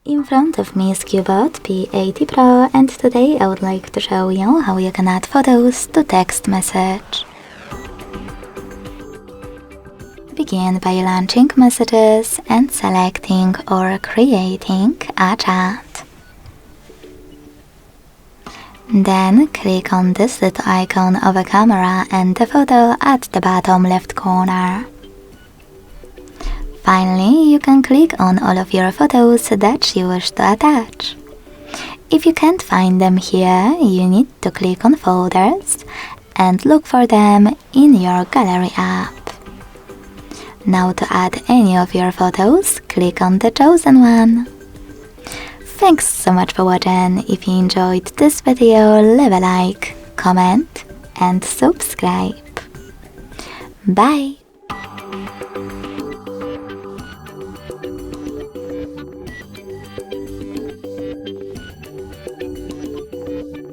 In front of me is Cubot P80 Pro, and today I would like to show you how you can add photos to text message. Begin by launching messages and selecting or creating a chat. Then click on this little icon of a camera and the photo at the bottom left corner. Finally, you can click on all of your photos that you wish to attach. If you can't find them here, you need to click on Folders and look for them in your Gallery app. Now to add any of your photos, click on the chosen one. Thanks so much for watching. If you enjoyed this video, leave a like, comment and subscribe. Bye!